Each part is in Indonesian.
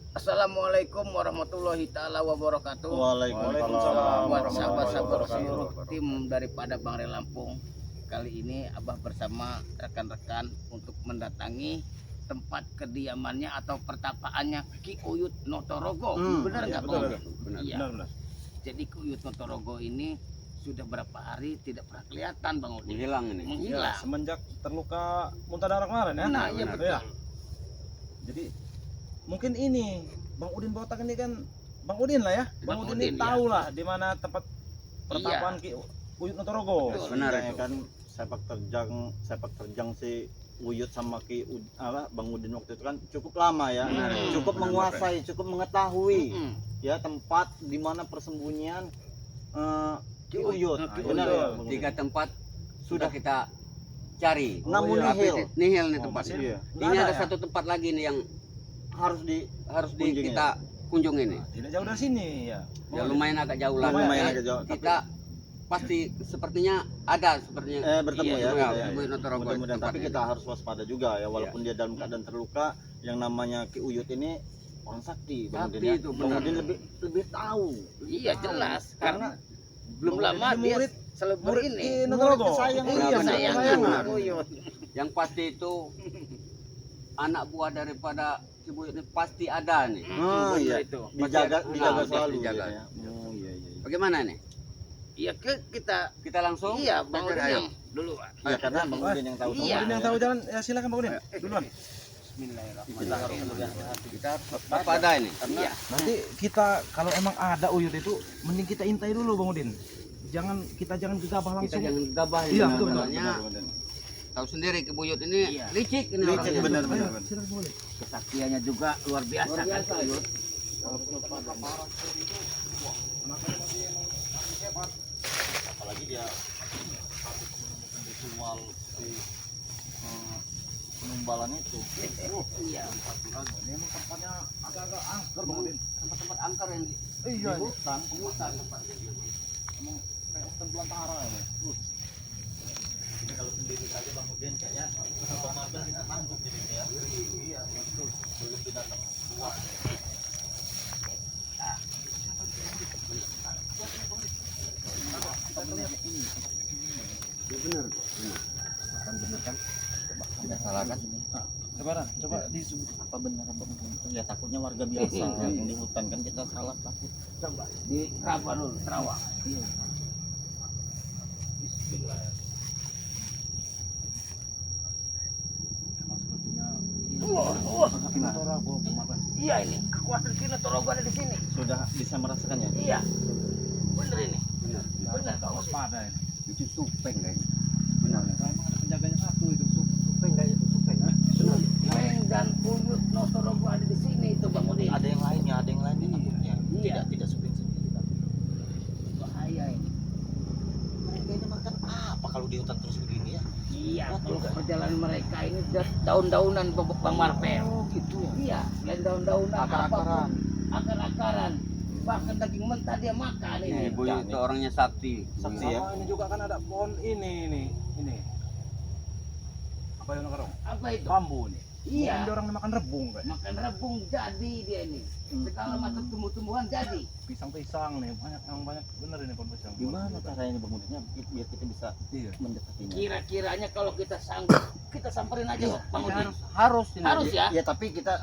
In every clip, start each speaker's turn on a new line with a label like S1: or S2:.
S1: Assalamualaikum warahmatullahi taala wabarakatuh.
S2: Waalaikumsalam
S1: Buat
S2: warahmatullahi
S1: sahabat-sahabat
S2: wabarakatuh.
S1: seluruh tim daripada Bang Re Lampung. Kali ini Abah bersama rekan-rekan untuk mendatangi tempat kediamannya atau pertapaannya Ki Uyut Notorogo. Benar
S2: iya,
S1: nggak
S2: betul,
S1: Bang?
S2: benar.
S1: Iya.
S2: Benar.
S1: Jadi Ki Uyut Notorogo ini sudah berapa hari tidak pernah kelihatan Bang Udin.
S3: Menghilang ini.
S2: Ya,
S1: Menghilang.
S2: semenjak terluka muntah darah kemarin ya.
S1: Nah, iya
S2: Benar,
S1: betul.
S2: ya. Jadi mungkin ini Bang Udin Botak ini kan Bang Udin lah ya. Bang Udin ini
S1: Udin,
S2: tahu lah di mana tempat pertapaan
S1: Iya.
S2: Ki Uyut Notorogo.
S1: Betul.
S3: Benar
S4: Ceritanya
S3: itu.
S4: kan sepak terjang si Uyut sama Bang Udin waktu itu kan cukup lama ya, cukup
S3: Benar,
S4: menguasai, cukup mengetahui
S1: Mm-mm.
S4: ya tempat di mana persembunyian Ki
S1: Ki
S4: Uyut.
S1: Ki
S4: Benar
S2: Uyut.
S4: ya, Bang Udin?
S3: 3 tempat
S4: Sudah.
S3: sudah kita cari.
S4: Namun
S2: iya.
S4: nihil.
S3: Nihil nih
S2: Oh,
S3: tempatnya.
S4: Iya.
S2: Nggak
S3: Ini ada
S2: ya?
S3: satu tempat lagi nih yang
S4: Harus di Kunjungi
S3: kita kunjungi nih.
S2: Tidak jauh dari sini ya.
S3: Ya lumayan agak jauh lah.
S4: Lumayan
S3: Tapi
S4: agak jauh, tapi-
S3: Kita pasti sepertinya ada sepertinya.
S4: bertemu
S3: Iya,
S4: ya.
S3: iya,
S4: gitu ya.
S3: Ki Uyut Notorogo
S4: Mudah-mudahan, tapi
S3: tempatnya.
S4: kita harus waspada juga ya, walaupun dia dalam keadaan terluka. Yang namanya Ki Uyut ini orang sakti, Bang
S3: Sakti
S4: Udin ya.
S3: itu,
S4: Bang
S3: benar.
S4: Udin lebih tahu.
S1: Iya jelas karena belum
S2: Bang Udin
S1: lama
S2: ini
S1: dia
S2: murid
S1: selebar
S2: murid
S1: ini.
S2: Ki Notorogo.
S4: Sayang,
S2: Iya,
S3: benar.
S1: kesayangan
S2: kesayangan.
S1: Ki Uyut.
S3: Yang pasti itu anak buah daripada Ki Uyut ini pasti ada nih.
S4: Oh
S1: Benar
S4: iya,
S1: itu.
S4: dijaga
S3: Nah,
S4: selalu
S3: dijaga.
S4: gitu ya. Oh iya iya.
S3: Bagaimana nih?
S1: Iya kita
S3: Kita langsung
S1: iya Bang
S3: belajar,
S1: Udin
S3: ayo.
S1: yang dulu.
S4: Ya karena Bang Udin yang tahu.
S2: Bang
S1: Iya.
S2: Udin yang tahu jalan, ya silakan Bang Udin. Duluan.
S1: Bismillahirrahmanirrahim.
S3: Apa ada ini?
S1: Iya.
S2: Nanti kita kalau emang ada Uyut itu mending kita intai dulu Bang Udin. Jangan gegabah
S3: Kita
S2: langsung.
S3: jangan gabah ini.
S2: Iya,
S3: Benar,
S2: betul,
S3: benarnya tahu sendiri Ki Uyut ini
S1: Iya.
S3: licik ini
S4: Licik,
S3: orangnya.
S4: benar.
S2: Ayo, silakan Bang Udin.
S1: Kesaktiannya juga luar biasa,
S3: Luar biasa,
S1: kan Ki Uyut.
S4: apalagi dia habis menemukan ritual si penumbalan itu.
S1: Iya.
S2: Memang tempatnya agak-agak angker Bang Udin.
S3: Tempat-tempat angker yang di
S2: Iya,
S4: Di hutan,
S3: hutan tempatnya.
S2: emang kayak hutan belantara ya.
S4: Ini kalau sendiri saja Bang Udin kayaknya otomatis kita tangguh jadi ya. Iya, betul. Belum binatang luar.
S3: Benar.
S2: Kan bener kan?
S3: Tidak salah kan?
S2: Coba di zoom.
S4: Apa benar Bang Udin? Ya takutnya warga biasa yang di hutan kan kita salah takut.
S1: Coba di Rawa dulu, Terawang.
S4: Iya.
S1: Bismillah.
S2: Emang sepertinya
S1: Wah,
S2: Notorogo kemarin.
S1: iya ini kekuatan Ki Notorogo ada di sini.
S4: Sudah bisa merasakannya.
S1: Iya. Bener ini.
S3: Benar.
S1: Bener Bang Udin.
S2: Waspada ini.
S3: Itu supeng kayaknya.
S2: Benar. Emang ada penjaganya satu itu.
S3: Supeng kayak itu supeng.
S1: Meng dan Uyut Notorogo ada di sini itu Bang Udin.
S4: Ada yang lainnya takutnya.
S1: Iya.
S4: Tidak suping sendiri.
S1: Bahaya ini.
S4: Mereka ini makan apa kalau di hutan terus begini ya?
S1: Iya, kalau perjalanan mereka ini daun-daunan Bang Marpel.
S4: Oh gitu ya.
S1: Iya, selain daun-daunan
S4: Akar-akaran.
S1: apapun, akar-akaran. Bahkan daging mentah dia makan
S3: Ini
S1: ini.
S3: Ibu itu orangnya sakti.
S4: Sakti
S3: Buyut.
S4: ya.
S2: Sama ini juga kan ada pohon ini. Apa yang nakarong?
S1: Apa itu?
S2: Bambu nih.
S1: Iya.
S2: Mungkin dia orang makan rebung kan.
S1: Makan rebung jadi dia ini. Segala macam tumbuh-tumbuhan jadi.
S2: Pisang-pisang nih, banyak bener ini pohon pisang.
S4: Gimana caranya Bang Udinnya biar kita bisa
S2: Iya.
S4: mendekatinya?
S1: Kira-kiranya kalau kita sanggup, kita samperin aja Bang Udin.
S3: Harus ini.
S1: Harus ya.
S4: Ya tapi kita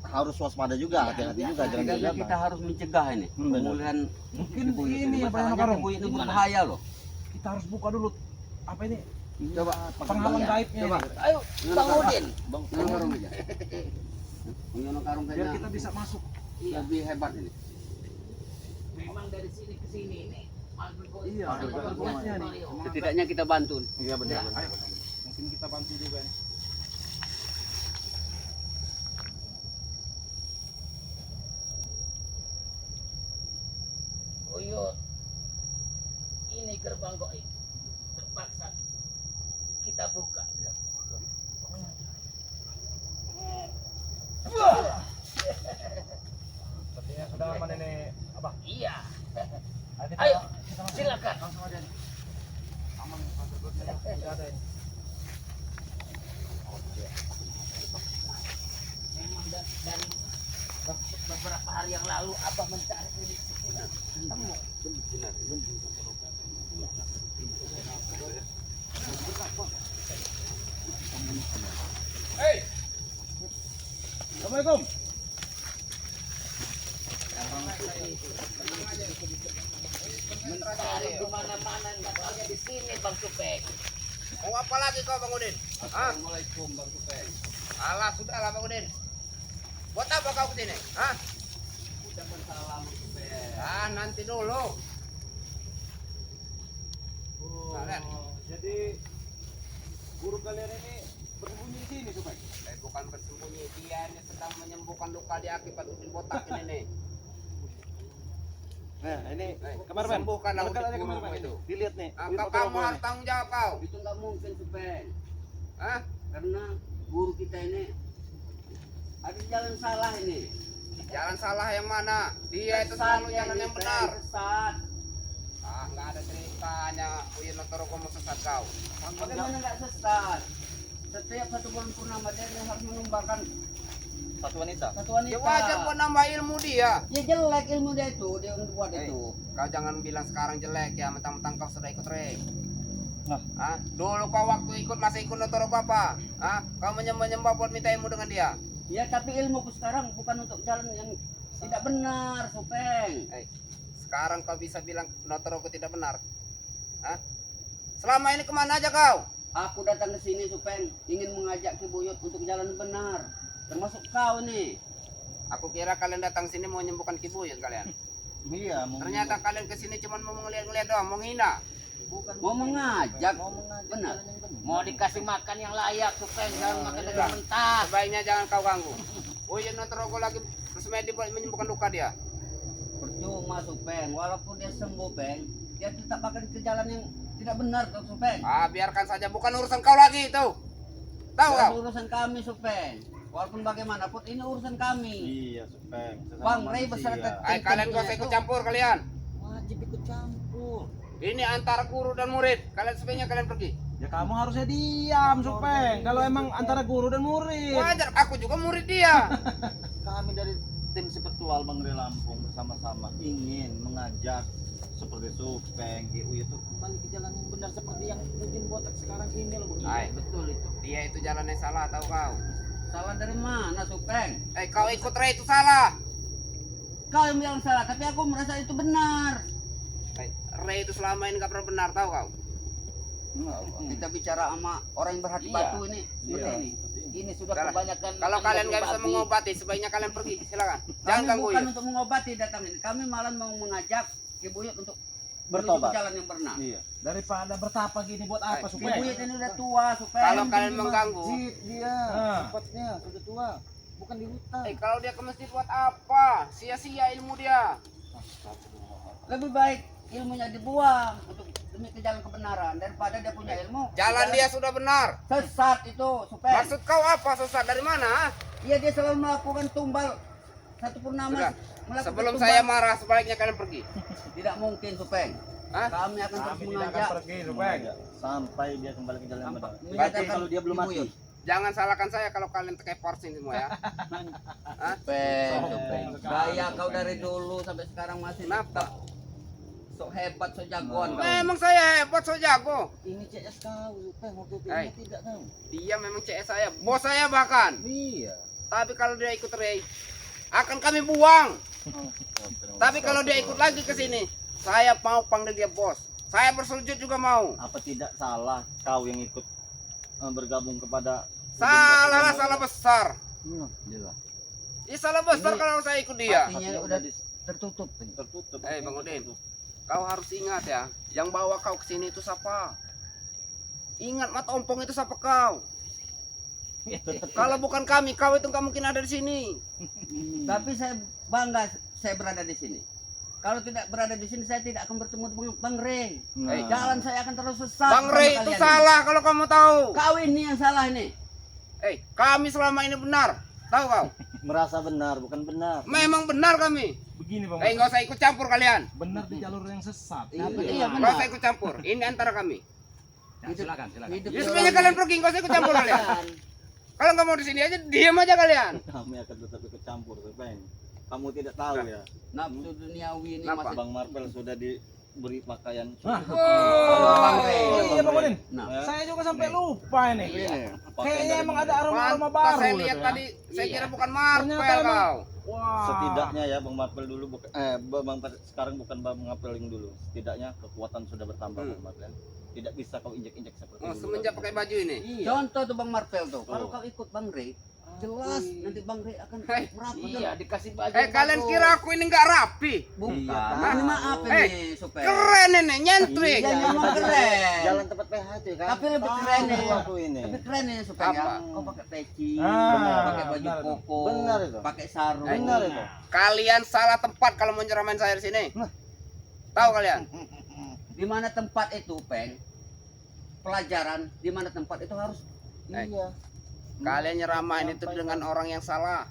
S4: harus waspada juga,
S1: Iya,
S4: hati-hati
S1: iya.
S4: juga jangan
S3: Kita,
S4: gegabah.
S3: kita harus mencegah ini.
S4: Benar.
S3: Pemulihan
S2: Mungkin
S3: Ki Uyut
S2: ini apa yang
S3: Masalahnya
S2: nakarong?
S3: Ki Uyut itu
S1: Gimana?
S3: berbahaya loh.
S2: Kita harus buka dulu apa ini?
S4: Coba
S2: Penghalang
S1: Iya.
S2: gaibnya
S3: Coba.
S2: ini.
S1: Ayo Bang Udin.
S4: Bang,
S3: Yang karung aja. Yang karung
S2: Biar
S3: kayaknya
S2: kita bisa masuk.
S1: Iya.
S3: lebih hebat ini.
S1: Memang dari sini ke sini ini.
S2: Iya,
S1: ada
S2: bagusnya nih.
S3: Setidaknya kita bantu.
S4: iya benar.
S2: Ayo. Mungkin kita bantu juga nih.
S1: Uyut. Ini gerbang goib. Terpaksa kita buka.
S2: Sepertinya sudah aman ini, Abah.
S1: Iya.
S2: Kita
S1: Ayo,
S2: langsung.
S1: silakan.
S2: Langsung aja nih. Aman passwordnya, tidak ada ini.
S1: Memang dari hari yang lalu Abah mencari ini di sini. Temu.
S3: Benar.
S2: Hei. Assalamualaikum.
S1: Mencari di mana-mana nggak taunya di sini Bang Supeng.
S5: Mau apa lagi kau Bang Udin? Hah?
S3: Assalamualaikum Bang Supeng.
S5: Alah sudahlah Bang Udin. Buat apa kau kesini? Hah?
S3: Ucapan salam Bang Supeng.
S5: Ah nanti dulu. Kalian.
S2: Jadi guru kalian ini bersembunyi di sini, Supeng.
S5: Bukan bersembunyi, dia ini sedang menyembuhkan luka di akibat Udin botak ini nih.
S2: Nah, ini
S5: Eh,
S2: kameramen.
S5: sembuhkanlah
S2: Dekat aja
S5: Udin
S2: kameramen
S5: itu.
S2: ini. Dilihat nih.
S5: Ah,
S2: Lihat
S5: kamu
S2: foto-fotonya.
S5: harus tanggung jawab kau.
S3: Itu nggak mungkin Supeng.
S5: Hah?
S3: Karena guru kita ini ada jalan salah ini.
S5: Jalan salah yang mana? Dia itu selalu jalan yang benar.
S3: Sesat.
S5: Ah, nggak ada ceritanya. Uyin Notorogo mau sesat kau.
S3: Bagaimana nggak sesat? Setiap satu bulan purnama dia harus menumbangkan
S2: Satu wanita.
S3: satu wanita.
S5: Ya wajar kau nambah ilmu dia.
S3: Ya jelek ilmu dia itu, dia buat
S5: Eh,
S3: itu.
S5: Kau jangan bilang sekarang jelek ya, mentang-mentang kau sudah ikut rey.
S2: Nah.
S5: Ah, dulu kau waktu ikut masih ikut Notorogo apa? Ah, kau menyembah buat minta ilmu dengan dia.
S3: Ya tapi ilmuku sekarang bukan untuk jalan yang tidak benar, Supeng.
S5: Sekarang kau bisa bilang Notorogo tidak benar. Ah, selama ini kemana aja kau?
S3: Aku datang ke sini, Supeng, ingin mengajak Ki Buyut untuk jalan benar. Termasuk kau nih.
S5: Aku kira kalian datang sini mau menyembuhkan kibuyut kalian.
S2: Iya,
S5: Ternyata kalian kesini cuma mau ngeliat-ngeliat doang, mau ngina.
S3: Mau mengajak.
S2: mengajak
S3: Benar.
S2: jalan yang benar.
S1: Mau dikasih makan yang layak Supeng, jangan makan dengan mentah.
S5: Sebaiknya jangan kau ganggu. Uyin Notorogo lagi bersemedi buat menyembuhkan luka dia.
S3: Percuma, Supeng. Walaupun dia sembuh, Peng, dia tetap akan ke jalan yang tidak benar, tuh, Supeng.
S5: Ah, biarkan saja, bukan urusan kau lagi itu. Tahu
S3: Bukan
S5: kau?
S3: urusan kami, Supeng. Walaupun bagaimanapun ini urusan kami.
S2: Iya, Supeng. Sesama
S3: Bang Ray
S2: manusia.
S3: beserta
S5: Kalian gak usah ikut campur kalian.
S2: Wajib ikut campur.
S5: Ini antara guru dan murid. Kalian sebaiknya kalian pergi.
S2: Ya kamu harusnya diam, Supeng. Kalau emang antara guru dan murid.
S5: Wajar, aku juga murid dia.
S2: Kami dari tim spiritual Bang Ray Lampung bersama-sama ingin mengajak seperti Supeng, GU itu kembali ke jalan yang benar seperti yang Udin botak sekarang ini loh.
S5: Hai,
S3: Betul itu.
S5: dia itu jalan yang salah, tahu kau?
S3: Salah dari mana, Supeng?
S5: Kau ikut Ray itu salah.
S3: Kau yang bilang salah, tapi aku merasa itu benar.
S5: Ray itu selama ini gak pernah benar, tahu kau?
S3: Kita bicara sama orang yang berhati
S1: Iya.
S3: batu ini, seperti
S2: Iya.
S3: ini.
S1: Ini sudah
S5: Kalau-
S1: kebanyakan.
S5: Kalau
S1: makan
S5: kalian
S1: daging
S5: gak bisa
S1: babi.
S5: mengobati, sebaiknya kalian pergi. Silakan. Jangan
S3: Kami
S5: ganggu
S3: bukan
S5: ya.
S3: untuk mengobati datang ini. Kami malah mau mengajak Ki Buyut untuk
S2: Bertobat.
S3: menuju jalan yang benar.
S2: Iya. Daripada bertapa gini buat apa,
S3: Ki
S2: Supeng?
S3: Buyut ini udah tua, Supeng.
S5: Kalau kalian mengganggu,
S2: Dia, tempatnya sudah tua, bukan di hutan.
S5: kalau dia ke masjid buat apa? Sia-sia ilmu dia.
S3: Lebih baik ilmunya dibuang untuk demi ke jalan kebenaran daripada dia punya ilmu.
S5: Jalan
S3: di
S5: dia sudah benar.
S3: sesat itu, Supeng.
S5: Maksud kau apa sesat dari mana?
S3: Iya, dia selalu melakukan tumbal satu purnama.
S5: Sudah.
S3: melakukan
S5: Sebelum
S3: tumbal.
S5: saya marah, sebaiknya kalian pergi.
S3: Tidak mungkin, Supeng.
S5: Hah?
S3: Kami akan terus mengajak.
S2: pergi, Supeng. Sampai dia kembali ke jalan yang benar.
S3: Berarti
S2: Berarti kalau dia belum
S3: Ki
S2: mati.
S3: Buyut.
S5: Jangan salahkan saya kalau kalian tekai porsin semua ya.
S3: Supeng, Supeng. Gaya kau dari dulu sampai sekarang masih
S5: Kenapa?
S3: sok hebat, sok jagoan kau.
S5: Memang saya hebat, so jago.
S2: Ini CS kau, Supeng. Waktu itu
S5: Hai.
S2: ini tidak tahu.
S5: Dia memang CS saya, bos saya bahkan.
S2: Iya.
S5: Tapi kalau dia ikut Ray, akan kami buang. Tapi kalau dia ikut lagi ke sini, saya mau panggil dia bos. Saya bersujud juga mau.
S2: Apa tidak salah kau yang ikut bergabung kepada
S5: Salah, salah besar.
S2: Jelas.
S5: Ya salah besar
S3: Ini
S5: kalau saya ikut dia.
S3: Hatinya udah tertutup.
S2: tertutup.
S5: Bang Udin, kau harus ingat ya, yang bawa kau ke sini itu siapa? Ingat mata ompong itu siapa kau? Kalau bukan kami, kau itu nggak mungkin ada di sini.
S3: Tapi saya bangga saya berada di sini. Kalau tidak berada di sini, saya tidak akan bertemu dengan Bang Ray.
S2: Nah.
S3: Jalan saya akan terus sesat.
S5: Bang
S3: bersama
S5: Ray itu
S3: kalian
S5: salah kalau kamu tahu.
S3: ini. Kau ini yang salah ini.
S5: Kami selama ini benar. Tahu kau?
S2: Merasa benar, bukan benar.
S5: Memang benar kami.
S2: Begini, Bang.
S5: Nggak usah ikut campur kalian.
S2: Benar di jalur yang sesat.
S3: Iya,
S5: Nggak
S3: benar.
S5: usah ikut campur. Ini antara kami.
S1: Silakan, silakan.
S3: Hidup
S5: Ya
S3: di
S5: sebenarnya
S3: orang
S5: kalian pergi, nggak usah ikut campur kalian. Kalau nggak mau di sini aja, diam aja kalian.
S2: Kami akan tetap ikut campur, Supeng. Kamu tidak tahu ya.
S3: Nafsu duniawi ini
S5: Kenapa?
S3: masih.
S2: Bang Marvel sudah diberi pakaian.
S3: Bang Rey.
S6: Iya Bang Udin.
S3: Nah,
S6: Saya juga sampai lupa ini. Kayaknya emang ada aroma-aroma
S5: Pantas
S6: baru.
S5: saya
S6: gitu
S5: lihat
S6: ya.
S5: tadi, saya kira bukan Marvel
S6: Ternyata emang-
S5: kau.
S6: Wah.
S2: Setidaknya ya Bang Marvel dulu bukan sekarang bukan Bang Marvel yang dulu. Setidaknya kekuatan sudah bertambah Bang Marvel. Tidak bisa kau injek-injek seperti
S5: Oh,
S2: dulu.
S5: semenjak pakai baju ini.
S3: contoh tuh Bang Marvel tuh. Kalau
S2: Oh.
S3: kau ikut Bang Rey, jelas nanti Bang Rey akan
S5: Hei,
S3: merapat.
S1: Iya, dikasih baju.
S5: Kalian
S1: bagus.
S5: kira aku ini nggak rapi?
S3: Bukan.
S2: Iya,
S3: Ini maaf
S5: Eh,
S3: ini supaya.
S5: Keren ini, nyentrik.
S3: Iya, memang keren.
S2: Jalan tempat PHT kan.
S3: Tapi lebih keren nih.
S2: Aku ini.
S3: Lebih keren ini supaya
S5: Apa?
S3: kau pakai peci,
S6: Ah,
S3: pakai baju
S6: benar itu.
S3: koko,
S2: Benar itu.
S3: pakai sarung.
S2: Benar itu.
S5: Kalian salah tempat kalau mau nyeramain saya di sini. Tahu kalian?
S3: Di mana tempat itu, Peng? Pelajaran di mana tempat itu harus.
S2: Iya.
S5: Kalian nyeramain itu dengan orang yang salah.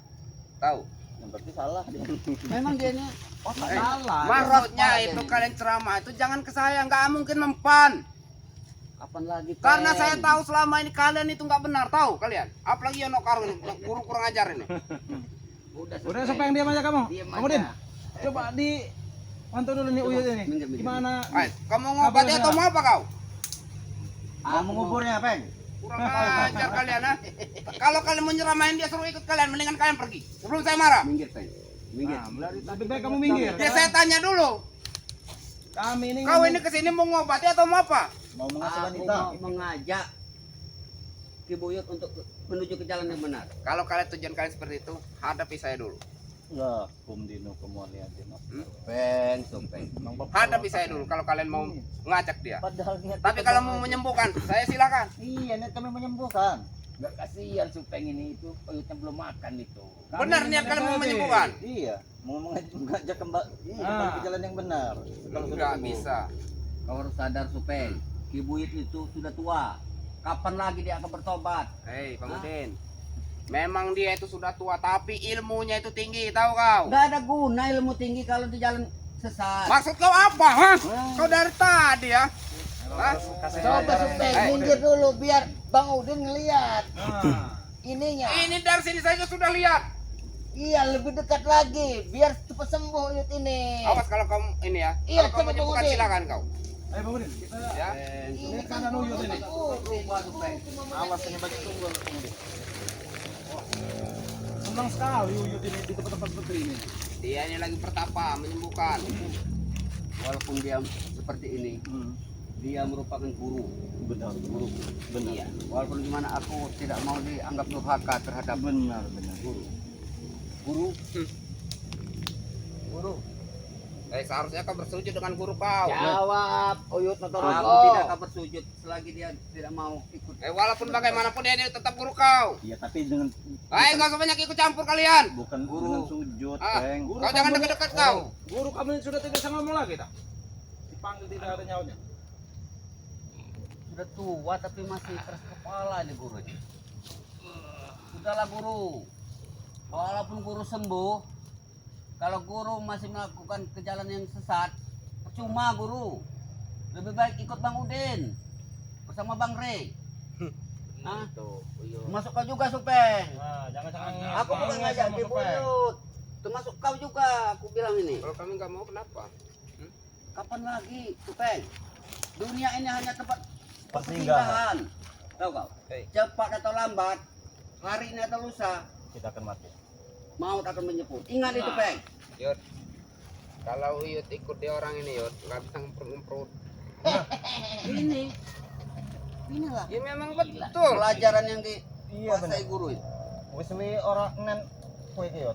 S5: Tahu?
S2: Yang berarti salah dia.
S3: Memang dia ini
S6: Salah.
S5: Maksudnya
S3: Keras
S5: itu
S3: banget
S5: kalian ceramah itu jangan ke saya, nggak mungkin mempan.
S3: kapan lagi? Peng?
S5: Karena saya tahu selama ini kalian itu nggak benar, tahu kalian? Apalagi Yono Karun, guru kurang ajar ini.
S6: Udah sampai yang diam aja kamu.
S1: Diam
S6: Kamu Din.
S1: aja.
S6: Coba di mantau dulu nih Uyut ini.
S3: minggir.
S6: Gimana?
S5: Ayo, kamu ngobati atau mau apa kau?
S2: Mau menguburnya, Peng?
S5: Kurang ajar kalian, ha? Kalau kalian mau nyeramain dia suruh ikut kalian, mendingan kalian pergi. Sebelum saya marah.
S3: Minggir, Peng. Minggir.
S6: Nah, lebih baik kamu minggir.
S5: Ya saya tanya dulu,
S6: Kami ini
S5: kau ini kesini mau ngobati atau mau apa?
S2: Mau mengasuh
S3: Aku
S2: wanita.
S3: mau mengajak Ki Buyut untuk menuju ke jalan yang benar.
S5: Kalau kalian tujuan kalian seperti itu, hadapi saya dulu.
S2: Ya, Dino kemuliaan Dino.
S3: Peng, so Peng.
S5: Hadapi saya dulu kalau kalian mau ngajak dia.
S2: Padahal niat
S5: Tapi
S2: kita
S5: kalau
S2: mau
S5: mau menyembuhkan, saya silakan.
S2: Iya, niat kami menyembuhkan.
S1: Nggak kasihan Supeng ini itu Uyutnya belum makan itu.
S5: Benar niat kalian mau menyembuhkan?
S2: Iya, mau mengajak kembali ke jalan yang benar. Kalau sudah
S5: Enggak
S2: sembuh.
S5: bisa.
S3: Kau harus sadar, Supeng. Ki Buyut itu sudah tua. Kapan lagi dia akan bertobat?
S5: Hei, Bang
S3: Hah?
S5: Udin. Memang dia itu sudah tua, tapi ilmunya itu tinggi, tahu kau?
S3: Nggak ada guna ilmu tinggi kalau di jalan sesat.
S5: Maksud kau apa, ha? Kau dari tadi ya? Hah?
S1: Coba Supeng
S5: Eh.
S1: minggir dulu biar Bang Udin ngelihat
S6: Ah.
S1: ininya.
S5: Ini dari sini saja sudah lihat.
S1: Iya, lebih dekat lagi biar cepat sembuh Uyut ini.
S5: Awas kalau kamu ini ya.
S1: Iya,
S5: Kalau kamu
S1: coba,
S5: menyembuhkan
S1: Bang Udin.
S5: silakan kau.
S6: Ayo Bang Udin, kita
S5: Ya.
S1: Ini
S6: lihat
S1: kan
S6: kanan Uyut ini.
S3: Berubah, Supeng.
S2: Awas ini baju tunggal.
S6: Senang sekali Uyut ini di tempat-tempat seperti ini.
S5: Dia ini lagi pertapa menyembuhkan.
S3: Walaupun dia seperti ini, dia merupakan guru.
S2: Benar, guru. Benar.
S3: Iya. Walaupun gimana aku tidak mau dianggap durhaka terhadap
S2: Benar, benar.
S3: guru. Guru,
S1: Guru.
S5: Seharusnya kau bersujud dengan guru kau.
S1: Jawab Uyut
S3: aku
S1: Notorogo.
S3: tidak akan bersujud selagi dia tidak mau ikut.
S5: Walaupun bagaimanapun dia ini tetap guru kau.
S2: Iya, tapi dengan
S5: Ayo nggak usah banyak ikut campur kalian.
S2: bukan
S3: Guru.
S2: dengan sujud,
S5: Ah,
S2: Peng.
S5: kau jangan dekat-dekat kau.
S6: Guru kamu ini sudah tidak bisa ngomong lagi tak? Dipanggil tidak ada nyawanya.
S3: Sudah tua tapi masih keras kepala nih guru ini. Sudahlah guru. Walaupun guru sembuh, kalau guru masih melakukan ke jalan yang sesat, percuma guru. Lebih baik ikut Bang Udin bersama Bang Rey. Hah? Termasuk kau juga, Supeng.
S6: Nah, jangan-jangan.
S3: Aku bukan ngajak Ki Buyut. Termasuk kau juga, aku bilang ini.
S5: Kalau kami nggak mau kenapa?
S3: Kapan lagi, Supeng? Dunia ini hanya tempat
S2: Persinggahan.
S3: persinggahan. Tahu kau?
S5: Hei.
S3: Cepat atau lambat, hari ini atau lusa,
S2: Kita akan mati.
S3: maut akan menjemput. Ingat itu, Peng.
S5: Yud, kalau Uyut ikut dia orang ini Yud, nggak bisa ngemprut.
S3: Inilah
S5: Ya memang betul.
S3: pelajaran yang
S2: Iya,
S3: dikuasai guru itu.
S2: Wis li orang nen kowe iki yo.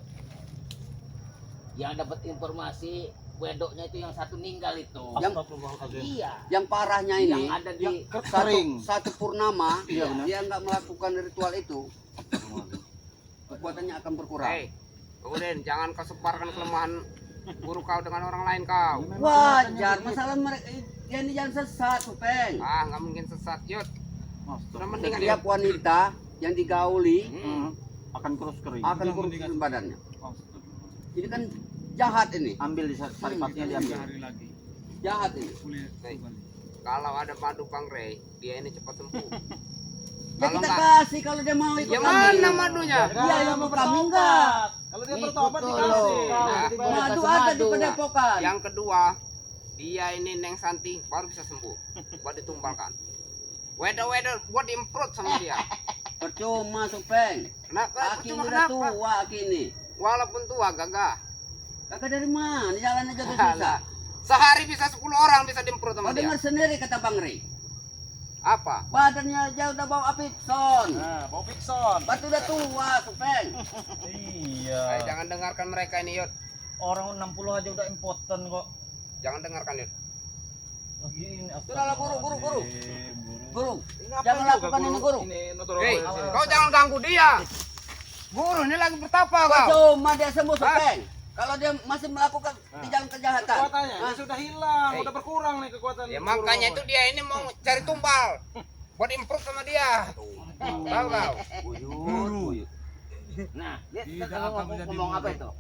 S1: Yang dapat informasi wedoknya itu yang satu meninggal itu. Iya.
S3: Yang parahnya ini,
S1: Yang ada di
S2: Kering.
S3: satu purnama,
S2: Iya, benar.
S3: dia nggak melakukan ritual itu, kekuatannya akan berkurang.
S5: Hei, kemudian jangan kau sebarkan kelemahan guru kau dengan orang lain kau.
S3: Wajar, masalah mereka dia ini jangan sesat, Supeng.
S5: Ah, nggak mungkin sesat Yud. Sudah mendingan
S3: Setiap
S5: Yud.
S3: wanita yang digauli
S2: Akan kurus kering.
S3: akan kurus badannya. Ini kan jahat ini,
S2: Ambil di saripatnya diambil.
S3: jahat ini.
S5: Hei, kalau ada madu Bang Rey, dia ini cepat sembuh.
S3: Ya
S5: Kalau
S3: kita
S5: nggak,
S3: kasih kalau dia mau ikut
S5: ya
S3: kami.
S5: mana madunya?
S3: Iya, yang mau kami enggak.
S6: Kalau dia
S1: Nih,
S6: bertobat bertobat
S3: Betul.
S6: dikasih.
S3: Madu ada di padepokan.
S5: Yang kedua, dia ini Neng Santi baru bisa sembuh. Buat ditumbalkan. Weather buat diimprot sama dia.
S3: Percuma Supeng.
S5: Kenapa?
S3: Aki
S5: Cuma
S3: udah
S5: kenapa?
S3: tua Aki ini.
S5: Walaupun tua gagah.
S3: Kakak dari mana? Jalan aja susah.
S5: Alah. Sehari bisa 10 orang bisa diimprot sama
S3: Kau
S5: dia.
S3: dengar sendiri kata Bang Rey.
S5: Apa?
S3: Badannya aja udah bau Apikson.
S6: Nah, bau Pixon.
S3: Batu udah tua Supeng.
S6: Iya.
S5: Jangan dengarkan mereka ini, Yud.
S6: Orang 60 aja udah impoten kok.
S5: Jangan dengarkan, Yud.
S6: Lagi ini.
S3: Sudahlah, guru. Guru,
S6: Ngapain
S3: jangan
S6: juga,
S3: lakukan ini guru.
S6: Ini Notorogo
S5: Hei,
S6: di sini.
S5: kau jangan ganggu dia. Guru ini lagi bertapa kau.
S3: Percuma dia sembuh Supeng. Kalau dia masih melakukan tindakan kejahatan.
S6: Kekuatannya
S3: Hah?
S6: ini sudah hilang,
S5: Hei.
S6: udah berkurang nih kekuatan.
S5: Ya makanya itu dia ini mau cari tumbal. Buat improve sama dia. Tahu kau?
S3: Buyut.
S1: Nah, dia
S7: Tidak
S1: ngomong,
S7: akan menjadi
S1: ngomong apa
S7: murid.
S1: itu?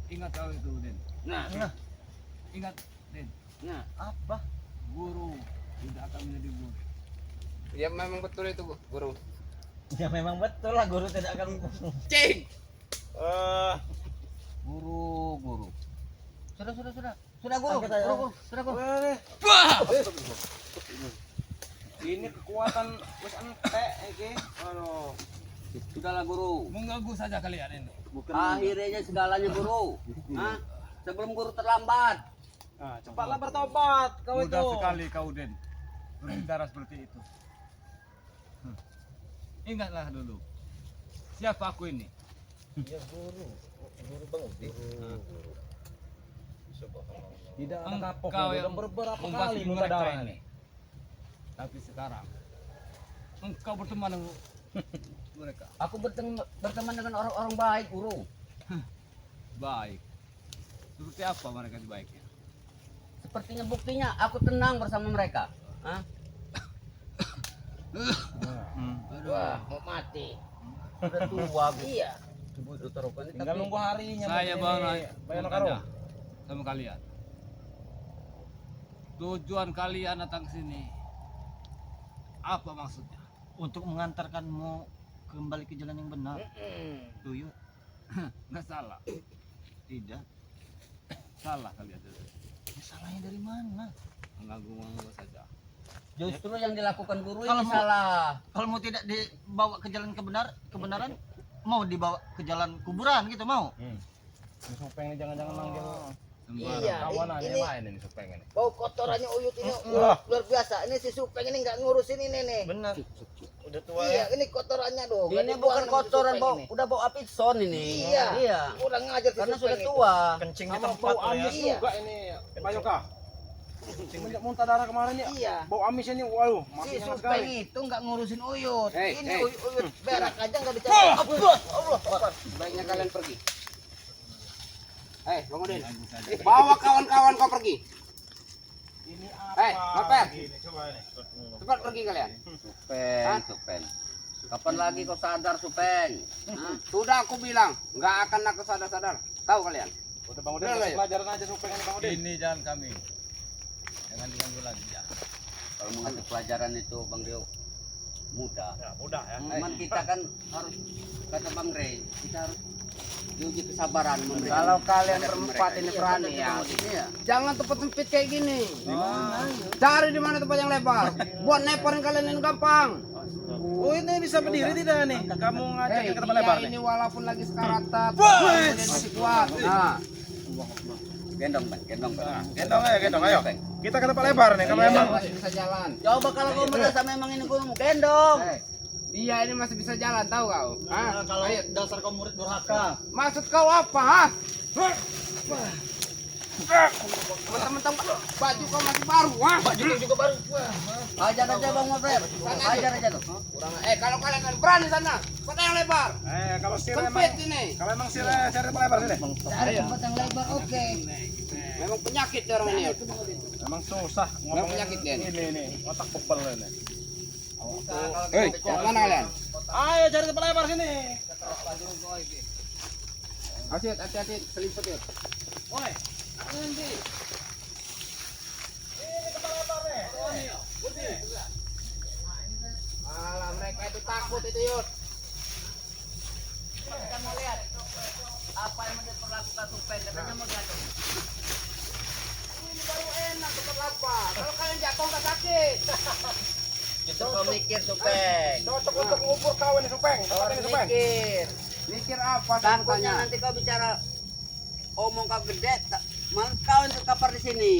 S7: Ingat kau itu, Den.
S1: Nah,
S7: Ingat, Den.
S1: nah,
S6: Apa?
S7: Guru tidak akan menjadi guru.
S5: Ya memang betul itu, Guru.
S6: Ya memang betul lah guru tidak akan.
S5: Cing.
S3: Guru. Sudah guru.
S6: Angkat aja.
S3: Guru. Sudah guru.
S6: Ini kekuatan wis entek iki. Aduh.
S3: Sudahlah guru.
S7: Mengganggu saja kalian ini.
S3: Akhirnya segalanya guru. Hah? Sebelum guru terlambat.
S6: Nah, cepatlah bertobat kau
S7: Mudah
S6: itu.
S7: sekali kau, Den. Berbicara seperti itu. Ingatlah dulu. Siapa aku ini?
S6: Ya guru. Guru Bang Udi. Tidak ada kapok.
S7: Engkau
S6: Udah
S7: yang
S6: beberapa
S7: membasmi
S6: kali muntah
S7: mereka
S6: darah
S7: ini.
S6: ini.
S7: Tapi sekarang engkau berteman dengan mereka.
S3: Aku berteman dengan orang-orang baik, guru.
S7: Baik. Seperti apa mereka baiknya?
S3: Sepertinya buktinya aku tenang bersama mereka. Hah?
S1: wah, mau mati.
S3: Udah tua,
S1: Iya.
S6: Tinggal nunggu harinya.
S7: Saya
S6: begini.
S7: baru
S6: Bayar
S7: mau
S6: karo.
S7: tanya sama kalian. Tujuan kalian datang ke sini apa maksudnya?
S6: Untuk mengantarkanmu kembali ke jalan yang benar. Tuyul.
S7: Nggak salah.
S6: Tidak.
S7: Salah kalian itu.
S6: Salahnya dari mana?
S7: Mengganggu saja.
S3: Justru yang dilakukan guru
S6: Kalau
S3: ini
S6: mau-
S3: salah.
S6: Kalau mau tidak dibawa ke jalan kebenaran, mau dibawa ke jalan kuburan gitu mau? Supeng jangan-jangan manggil
S7: Sembarang.
S1: Iya,
S6: kawan aja
S1: ini
S6: main ini Supeng ini.
S1: bau kotorannya Uyut ini luar biasa. Ini si Supeng ini nggak ngurusin ini nih.
S6: Benar. Udah tua
S1: Iya,
S6: ya.
S1: ini kotorannya doh.
S3: Ini bukan kotoran bau, udah bau Apikson ini.
S1: Iya. Kurang ngajar si
S3: Karena
S1: Supeng
S3: sudah
S1: itu.
S3: tua.
S6: Kencing di
S2: Sama
S6: tempat
S2: bau
S6: lo ya.
S2: amis
S1: Iya.
S2: juga ini Pak Yoka. Semenjak muntah darah kemarin ya.
S1: Iya.
S2: Bau amis ini, waduh,
S1: Si
S2: mati nyaman
S1: Supeng
S2: sekali.
S1: itu nggak ngurusin Uyut.
S5: Hei,
S1: Ini
S5: hei.
S1: Uyut berak aja nggak dicari. Allah.
S5: Baiknya kalian pergi. Bangudin. Bawa kawan-kawan kau pergi.
S2: Ini
S5: Ngapet.
S2: Ini coba ini.
S5: Cepat pergi kalian.
S3: Supeng. Kapan lagi kau sadar, Supeng? Hah?
S5: Sudah aku bilang, nggak akan aku sadar-sadar. Tahu kalian?
S2: Udah Bang Udin,
S5: Udah lah
S2: kasih
S5: ya.
S2: pelajaran aja Supeng ini Bang Udin.
S7: Ini jalan kami. Jangan diganggu lagi ya.
S3: Kalau mengasih pelajaran itu Bang Rio mudah.
S2: Ya, mudah ya.
S3: Cuman kita kan harus kata Bang Rey, kita harus diuji kesabaran memberikan.
S5: Kalau kalian
S3: kepada
S5: berempat
S3: mereka.
S5: ini
S3: Iya,
S5: berani
S3: benar,
S5: ya.
S3: benar. Iya.
S5: Jangan tempat sempit kayak gini. Cari di mana tempat yang lebar. Buat neparin kalian ini gampang.
S2: Oh, ini bisa berdiri tidak nih? Kamu ngajak
S5: Hei,
S2: ke tempat lebar
S5: dia
S2: nih.
S5: ini walaupun lagi sekaratan, kemudian masih kuat. Nah,
S3: Gendong, Bang, gendong. Bang.
S2: Gendong ayo. Kita ke tempat lebar nih. Kalau
S5: dia
S2: emang
S5: masih bisa jalan.
S3: Coba kalau kau merasa memang ini gunung, gendong.
S5: Dia ini masih bisa jalan, tahu kau? Hah? Ayo.
S6: dasar kau murid durhaka.
S5: Maksud kau apa, ha? Mentang-mentang baju kau masih baru, ha?
S1: Baju juga baru.
S3: Ajar aja Bang Mafred. Ajar aja tuh.
S5: Kurang, kalau kalian berani sana, kota yang lebar.
S2: kalau sih
S5: Sempit ini.
S2: kalau emang sih cari tempat lebar sini.
S1: Cari tempat yang lebar, oke.
S5: Memang penyakit dia orang ini.
S2: Emang susah
S5: Memang penyakit dia.
S2: ini otak bebel ini.
S5: Hei, mana kalian?
S2: Ayo cari tempat lebar sini.
S5: Asyik, hati-hati, seliput ya.
S2: Woi.
S5: Alah, mereka itu takut itu, Yud.
S3: Kita mau lihat apa yang menjadi Supeng katanya mau jatuh.
S5: Ini baru enak tempat lapar. Kalau kalian jatuh nggak sakit.
S2: Itu kau mikir Supeng.
S5: Cocok untuk ngubur kau ini Supeng.
S3: Mikir.
S5: Mikir apa?
S3: Takutnya nanti kau bicara omong kau gede, malah kau yang terkapar di sini.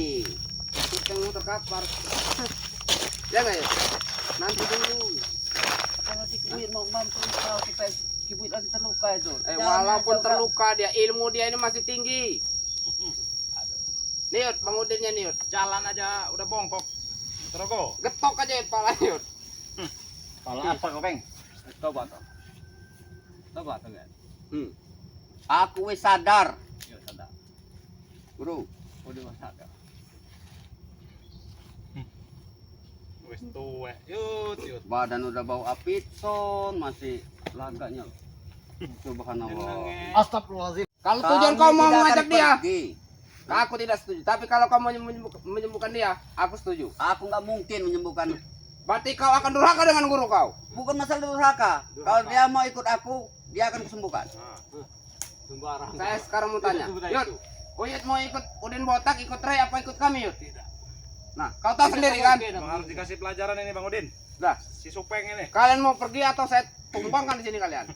S5: Supeng mau terkapar. Ya nggak ya? Nanti dulu.
S3: Kalau si Kibuit mau bantu kau supaya Kibuit lagi terluka itu.
S5: Walaupun terluka dia, ilmu dia ini masih tinggi. Niut, Bang Udinnya Niut.
S4: Jalan aja udah bongkok. Torogo.
S5: Getok aja kepala Niut.
S2: Kalau apa kau Peng?
S3: Coba toh. Coba toh kan. Aku wis sadar. Ya sadar. Bro, udah sadar.
S4: Wis tuwek. Yut.
S3: Badan udah bau apitson, masih laganya. Subhanallah.
S6: Astagfirullahaladzim.
S5: Kalau tujuan kau mau
S3: tidak
S5: mengajak
S3: akan
S5: dia,
S3: pergi.
S5: aku tidak setuju. Tapi kalau kau mau menyembuhkan dia, aku setuju.
S3: Aku nggak mungkin menyembuhkan.
S5: Berarti kau akan durhaka dengan guru kau.
S3: Bukan masalah durhaka. Kalau dia mau ikut aku, dia akan kesembuhkan.
S5: Saya sekarang mau tanya, Yud, Uyut mau ikut Udin botak, ikut Ray apa ikut kami Yud? Nah, kau tahu sendiri kan?
S4: Harus dikasih pelajaran ini Bang Udin.
S5: Dah,
S4: Si Supeng ini.
S5: kalian mau pergi atau saya tumpangkan di sini kalian?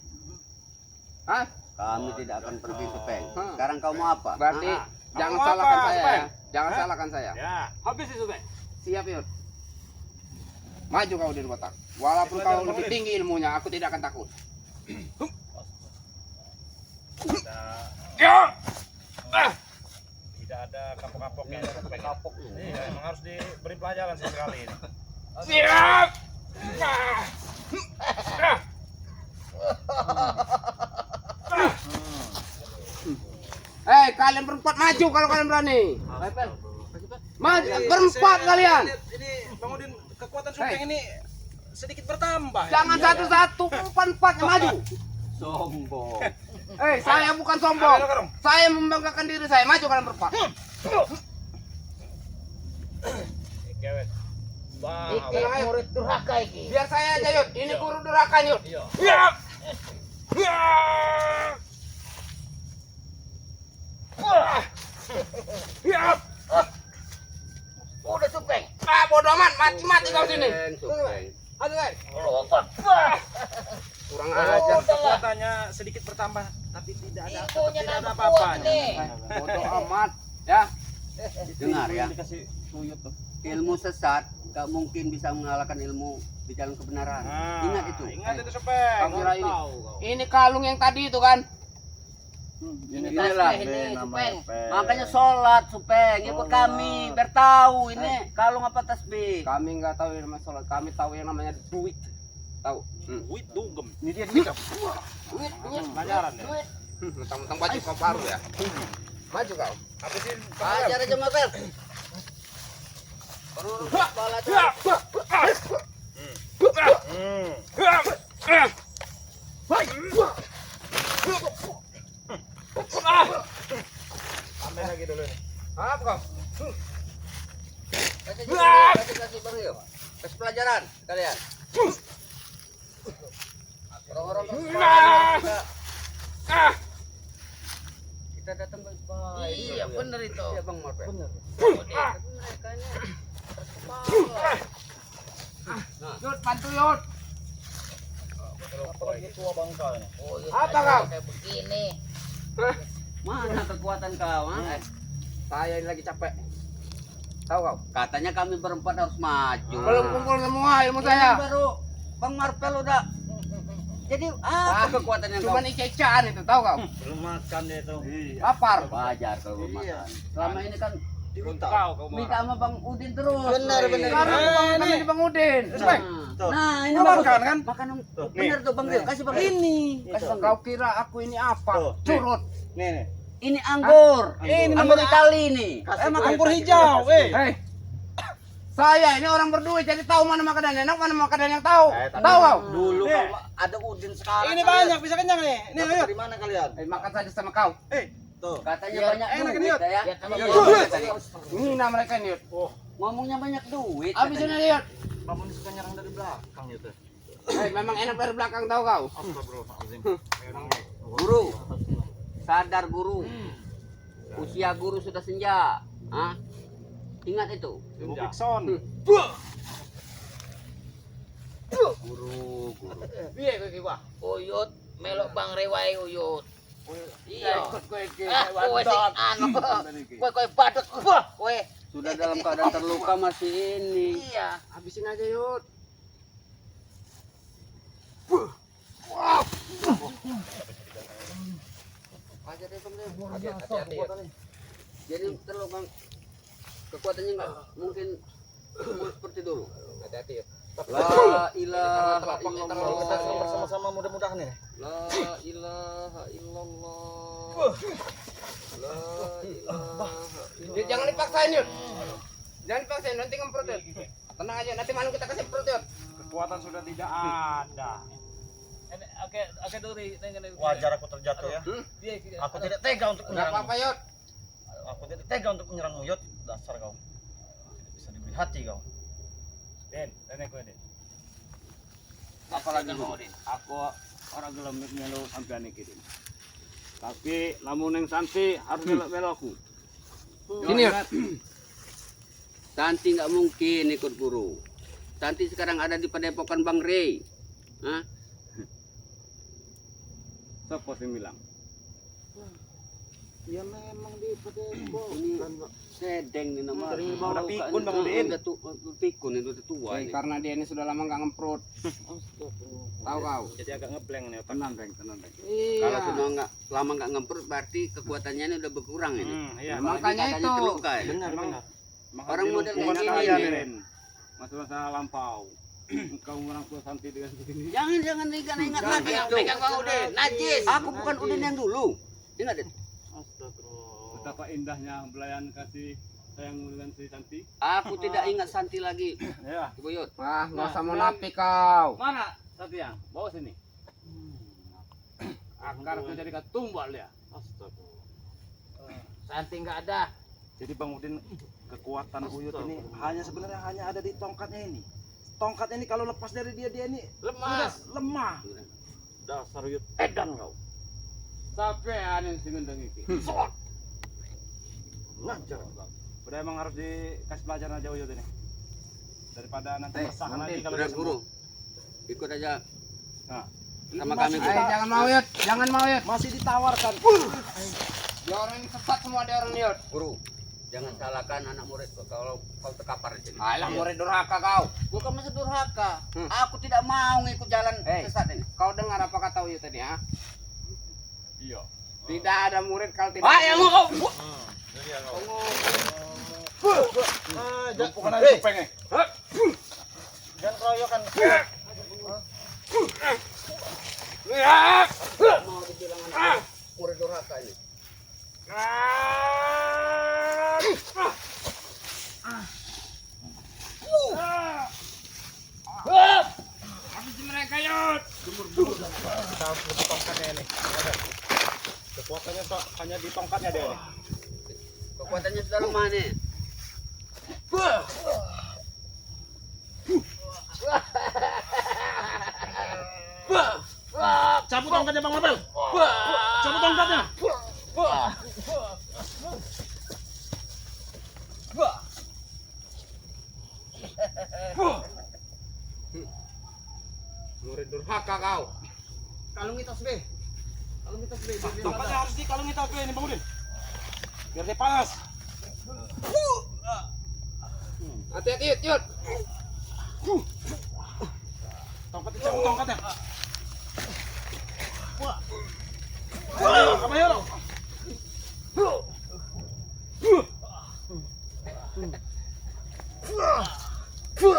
S5: Hah?
S3: Kami tidak akan pergi ke Peng.
S5: Hmm.
S3: Sekarang kau mau apa?
S5: Berarti
S3: Ah,
S5: jangan
S4: Kamu
S5: salahkan
S4: apa,
S5: saya
S4: Supeng?
S5: ya. Jangan salahkan saya.
S4: Ya.
S3: habis itu Peng.
S5: Siap Yud. Maju kau Udin botak. Walaupun kau lebih tinggi ilmunya, aku tidak akan takut.
S4: Tidak ada kapok-kapoknya Supeng. Kapok. Iya, emang harus diberi pelajaran sekali ini.
S5: Siap. Kalian berempat maju kalau kalian berani. Maju berempat kalian.
S4: Ini Bang Udin kekuatan Supeng ini sedikit bertambah.
S5: Jangan satu-satu, empat-empatnya maju.
S3: Sombong.
S5: Saya bukan sombong. Saya membanggakan diri saya. Maju kalian berempat.
S4: Kewet.
S1: Iki murid durhaka iki.
S5: Biar saya aja Yud. Ini guru durhaka Yud.
S1: Udah Supeng.
S5: Bodoh amat. Mati kau sini.
S3: Supeng.
S5: Aduh, kurang
S4: Oh,
S5: ajar.
S4: kekuatannya sedikit bertambah tapi tidak ada
S1: Ilmunya
S4: tidak ada
S1: nambah
S4: apa-apanya.
S1: kuat nih.
S5: Bodoh amat. Ya.
S3: Dengar ya.
S2: Dikasih tuyut tuh.
S3: Ilmu sesat gak mungkin bisa mengalahkan ilmu di jalan kebenaran.
S4: Nah,
S3: Ingat itu.
S4: Ingat itu Supeng.
S5: Kau kira ini.
S4: Tahu kau.
S5: Ini kalung yang tadi itu kan.
S3: Inilah.
S1: Ini Supeng.
S3: Makanya sholat Supeng, ikut kami biar tahu ini kalung apa tasbih.
S5: Kami nggak tahu yang namanya sholat. Kami tahu yang namanya duit. Tahu?
S4: Duit dugem.
S2: Ini dia duit.
S4: Pelajaran ya.
S5: Mentang-mentang baju kau baru ya. Maju kau.
S4: Habisin
S3: Ajar aja Mabel. Kepala aja.
S4: Ambil lagi dulu nih.
S5: Apa kau?
S3: Kasih baru yuk. Kasih pelajaran kalian. Orang-orang kita datang baik-baik.
S1: Iya bener itu.
S3: Iya Bang Mabel. Bener.
S5: Yud, bantu Yud.
S2: Apalagi tua bangka ini.
S1: Oh, iya,
S5: Apa
S1: aja
S5: kau?
S1: kayak begini.
S3: Mana kekuatan kau? Ha?
S5: Saya ini lagi capek. Tahu kau?
S3: Katanya kami berempat harus maju.
S5: Belum kumpul semua ilmu
S3: Ini
S5: saya.
S3: baru Bang Marvel udah. Jadi apa kekuatan yang kau?
S5: Cuman icecaan itu, tahu kau?
S2: Belum makan dia tuh.
S5: Lapar.
S3: Wajar kau makan. Selama ini kan
S4: Kau
S3: minta sama Bang Udin terus.
S6: Benar, benar.
S5: Sekarang kami di Bang Udin.
S3: Nah, ini
S4: Kau
S3: bagus.
S4: makan kan?
S3: Makan
S2: Tuh,
S3: bener tuh Bang Bil. Kasih Bang ini. Kasih Bang.
S5: Kau kira aku ini apa?
S2: Tuh, nih.
S5: Curut.
S2: Nih.
S3: Ini anggur.
S2: Ini
S3: Anggur Itali ini.
S6: Anggur hijau,
S5: Hei. Saya ini orang berduit jadi tahu mana makanan enak, mana makanan yang tahu. Tahu kau?
S3: Dulu kau ada Udin sekarang.
S6: Ini banyak, bisa kenyang nih. Ini
S2: Dapat
S6: ayo.
S2: dari mana kalian?
S5: Makan saja sama kau.
S2: Tuh.
S3: Katanya
S1: Iya,
S3: banyak
S6: enak
S3: duit
S6: ini,
S3: ya.
S1: Ya kalau
S5: Iya,
S1: gua
S5: iya, tadi. Hina mereka nih. Yud.
S3: Ngomongnya banyak duit.
S5: Habis ini
S3: katanya.
S5: lihat.
S2: Bangun suka nyerang dari belakang itu.
S5: Memang enak dari belakang tahu kau.
S2: Astagfirullahaladzim.
S3: Guru. Sadar guru. Usia guru sudah senja. Hah? Ingat itu.
S2: Bukson.
S3: Guru.
S1: Piye kowe iki, Wah? Uyut melok Bang Rewai uyut. Iya. Kowe sing anu. Kowe badut. Wah, kowe.
S3: Sudah dalam keadaan terluka masih ini.
S1: Iya.
S5: Habisin aja Yud.
S3: Hati-hati. Jadi terluka kekuatannya nggak mungkin seperti dulu.
S5: Hati-hati Yud.
S3: La ilaha illallah.
S2: Sama-sama mudah-mudahan ya.
S3: La ilaha illallah. La ilaha
S5: Yud, jangan dipaksain Yud. Jangan dipaksain, nanti ngemprot Yud. Tenang aja, nanti malam kita kasih perut Yud.
S2: Kekuatan sudah tidak ada.
S7: Oke duri dengan
S2: Wajar aku terjatuh ya. Aku tidak tega untuk
S5: Enggak
S2: menyerangmu.
S5: apa-apa Yud.
S2: Aku tidak tega untuk menyerangmu, Yot. Dasar kau. Tidak bisa diberi hati kau. Den, nenek kowe, Den.
S3: apalagi mau din.
S4: Aku orang gelem melu sampean iki. Tapi lamun yang santi harus belok-belokku.
S5: Sini Yud.
S3: Tanti nggak mungkin ikut guru. Tanti sekarang ada di Padepokan Bang Rey. Hah?
S4: Sopo sing bilang?
S2: Ya memang di Padepok.
S3: Ini sedeng nih nama.
S2: Udah pikun, Bang Udin.
S3: Udah pikun itu udah tua ini.
S5: Karena dia ini sudah lama nggak ngemprot. Tahu kau?
S2: Jadi agak ngeblank nih.
S4: Tenang, Bang, tenang, Bang.
S3: Kalau sudah nggak lama nggak ngemprot berarti kekuatannya ini udah berkurang ini.
S2: Iya.
S5: Makanya
S3: Katanya
S5: itu.
S3: terluka ya.
S2: Benar, benar.
S3: Orang model
S4: bukan
S3: kayak
S4: saya,
S3: gini.
S4: Den. Masa-masa lampau. Engkau orang tua santi dengan begini.
S3: Jangan ingat lagi itu.
S1: Pegang Bang Udin, najis.
S3: Aku bukan Udin yang dulu. Ingat deh.
S4: Betapa indahnya belayan kasih sayangmu dengan si Santi.
S3: Aku tidak ingat Santi lagi.
S4: Ya.
S3: Ibu Yud.
S5: Wah, nggak usah munafik kau.
S4: Mana Santi yang? Bawa sini. Akar itu jadi katumbal ya.
S1: Santi enggak ada.
S2: Jadi Bang Udin, kekuatan Uyut ini sebenarnya hanya ada di tongkatnya ini. Tongkatnya ini kalau lepas dari dia ini
S1: Lemas.
S2: sudah lemah. Dasar Uyut edan kau.
S4: Sampean yang sing ngendeng iki.
S2: Ngajar. Udah emang harus dikasih pelajaran aja Uyut ini. Daripada nanti resah lagi kalau
S3: Udah
S2: dia
S3: guru.
S2: sembuh.
S3: Ikut aja.
S2: Nah,
S3: Sama
S2: ini
S3: kami,
S2: masih
S3: Guru.
S5: Jangan mau Yud, jangan mau Yud.
S2: masih ditawarkan.
S5: Dia orang yang sesat semua dia orang Yud.
S3: Guru, jangan salahkan anak murid kalau kau terkapar di sini.
S5: Alah murid durhaka kau.
S3: Bukan masa durhaka. Aku tidak mau ngikut jalan
S5: Hei.
S3: sesat ini.
S5: Kau dengar apa kata Uyut tadi ha?
S4: Iya.
S5: Tidak ada murid kalau tidak.
S1: Yang mau kau.
S2: Bukan aja pengen. Jangan keroyokan.
S3: Mau dibilang anak murid durhaka ini.
S2: Kekuatannya hanya di tongkatnya dia nih.
S3: Kekuatannya sudah lemah nih.
S2: Cabut tongkatnya Bang Mabel. Cabut tongkatnya.
S5: Murid durhaka kau. Kalung itu be. Kalung itu be.
S2: Tongkatnya harus dikalungi tapi ini Bang Udin. Biar dia panas.
S5: Hati-hati Yud, Yud.
S2: Tongkatnya cabut tongkatnya. Apa ya lo?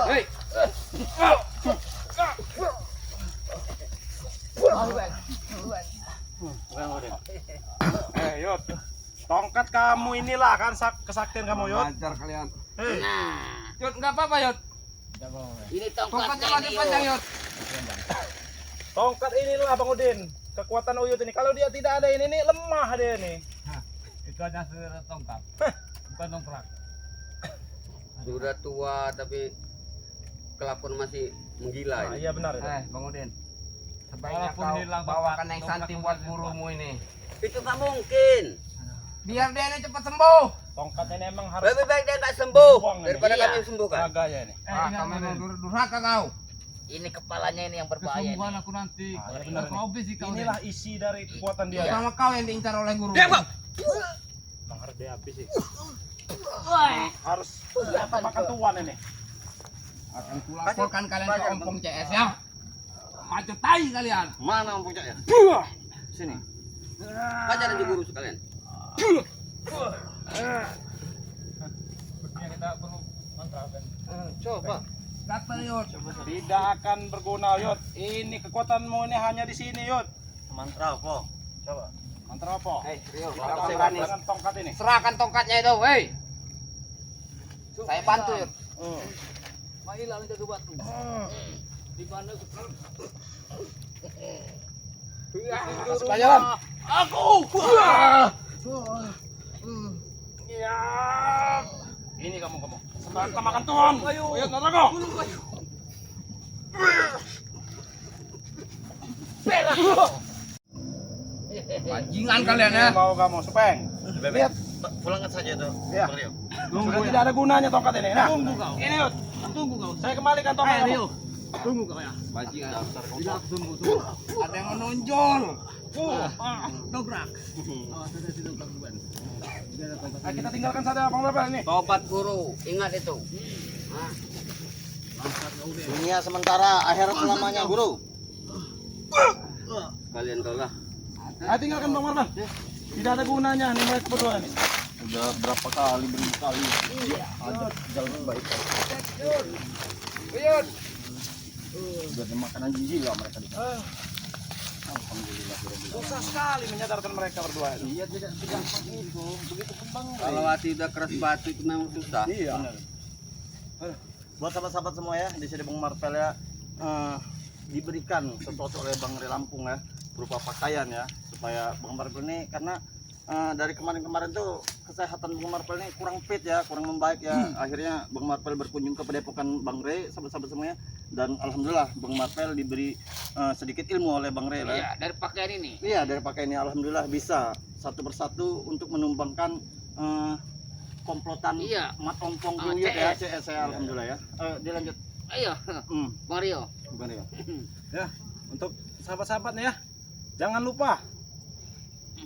S5: Hei.
S2: Yot. Tongkat kamu inilah kan kesaktian kamu Yot.
S5: Ajar kalian.
S1: Nah,
S5: Yud, enggak apa-apa Yud.
S1: ini
S5: Tongkatnya
S1: tongkatnya
S5: masih
S1: ini.
S5: panjang
S1: Yud.
S5: Yud.
S2: Tongkat inilah Bang Udin. Kekuatan Uyut ini. Kalau dia tidak ada ini nih lemah dia nih.
S7: itu hanya sekedar tongkat. Bukan tongkrak.
S3: Sudah tua tapi kelakuan masih menggila
S2: Nah,
S3: ini.
S2: iya benar itu.
S5: Bang Udin. Sebaiknya
S7: Walaupun
S5: kau
S7: hilang
S5: bawakan
S7: tongkat,
S5: yang santi
S7: tongkat
S5: buat
S7: tongkat
S5: gurumu ini.
S3: Itu nggak mungkin.
S5: Biar dia ini cepat sembuh.
S4: Tongkat ini emang harus
S3: Lebih baik dia tak sembuh
S4: buang ini.
S3: daripada
S1: Iya.
S3: kami sembuhkan.
S4: gaya ini.
S5: Kamu memang durhaka kau.
S1: Ini kepalanya ini yang berbahaya.
S7: Kesembuhan
S1: Nih.
S7: aku nanti.
S4: Ah, ya benar
S7: Aku
S4: nih.
S7: habis sih kau.
S4: Inilah isi dari kekuatan dia.
S5: Sama kau yang diincar oleh guru.
S4: Emang harus dihabis sih. Harus makan tuan ini.
S5: Akan kulaporkan kalian ke Ompong CS ya. Maju tai kalian.
S2: Mana Ompong Cak ya? Sini.
S3: Ajaran di guru sekalian.
S4: Sepertinya kita perlu mantrakan.
S2: Coba.
S5: Kata Yud.
S4: Tidak akan berguna Yud. Ini kekuatanmu ini hanya di sini Yud.
S2: Mantra apa? Coba.
S4: Mantra apa?
S5: Rio,
S4: Dengan tongkat ini.
S5: serahkan tongkatnya itu, hei. Saya bantu Yud.
S7: Mailah jaga batu. Di mana
S4: Masuk ke jalan. Ya. Ini kamu. Sekarang kita makan tuan. Ayo, Narago.
S5: Bajingan kalian ya.
S4: Mau kamu Supeng. Lihat.
S2: Pulangkan saja tuh.
S4: Ya.
S2: Rio.
S4: Sudah tidak ada gunanya tongkat ini. Nah,
S7: Tunggu kau.
S4: ini Yud.
S7: Tunggu kau.
S4: Saya kembalikan tongkat kamu.
S7: Rio. Tunggu kau ya.
S5: Bajingan.
S7: Tidak aku tunggu.
S5: Ada yang menonjol.
S7: Dobrak. Awas ada di dobrak bukan.
S4: Nah, kita tinggalkan saja Bang Rebel ini.
S3: Tobat guru, ingat itu.
S2: Dunia sementara, akhirat selamanya, Guru.
S3: Kalian tahu lah.
S4: Ayo tinggalkan Bang Rebel. Tidak ada gunanya nih mereka berdua nih.
S2: Udah berapa kali, beribu kali. Ada jalan baik.
S5: Yud.
S2: Udah ada makanan gizi lah mereka di sana. Alhamdulillah.
S4: Susah sekali menyadarkan mereka berdua itu.
S2: Iya, tidak segampang itu. Begitu kembang.
S3: Kalau hati udah keras batu itu memang susah.
S4: Iya.
S2: Buat sahabat-sahabat semua ya, di sini Bang Marvel ya, diberikan sesuatu oleh Bang Re Lampung ya, berupa pakaian ya, supaya Bang Marvel ini karena dari kemarin-kemarin tuh kesehatan Bang Marvel ini kurang fit ya, kurang membaik ya. Akhirnya Bang Marvel berkunjung ke Padepokan Bang Re, sahabat-sahabat semuanya, dan alhamdulillah Bang Marvel diberi sedikit ilmu oleh Bang Re lah.
S1: Iya, dari pakaian ini.
S2: Iya, dari pakaian ini alhamdulillah bisa satu persatu untuk menumbangkan komplotan
S1: Iya.
S2: Mat Ompong
S1: Ah,
S2: Ruyut ya,
S1: CS.
S2: CS ya, alhamdulillah ya. Dilanjut.
S1: Ayo, Bang Rio.
S2: Bukan ya.
S4: Ya, untuk sahabat-sahabat nih ya, jangan lupa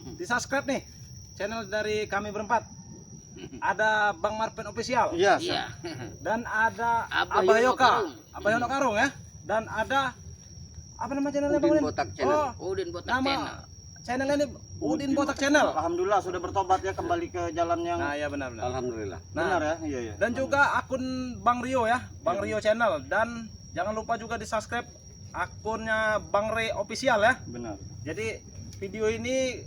S4: di subscribe nih channel dari kami berempat. Ada Bang Marpen Official
S2: Iya,
S1: Iya.
S4: dan ada
S1: Abah
S4: Abah
S1: Yono
S4: Yoka,
S1: Karung.
S4: Abah Yono Karung ya, dan ada apa nama channelnya Bang
S3: Udin
S4: Udin?
S3: Botak Channel.
S1: Udin Botak
S4: Nama
S1: Channel.
S4: channelnya ini Udin Botak Channel.
S2: alhamdulillah sudah bertobat ya, kembali ke jalan yang
S4: Nah, ya benar.
S3: Alhamdulillah.
S2: benar
S4: Nah,
S2: ya. Iya, iya.
S4: dan juga akun Bang Rio ya, Bang Rio Channel, dan jangan lupa juga di subscribe akunnya Bang Re Official ya.
S2: Benar.
S4: Jadi video ini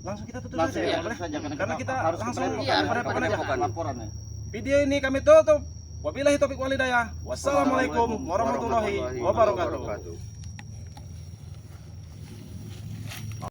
S4: langsung kita tutup
S2: Langsung
S4: saja
S2: ya,
S4: ya, boleh?
S2: saja
S4: Karena kita
S2: harus
S4: langsung
S2: ke
S1: Iya,
S2: Padepokan
S1: harus ke
S2: aja laporannya.
S4: video ini kami tutup. Wabillahi taufiq walhidayah. Wassalamualaikum warahmatullahi wabarakatuh.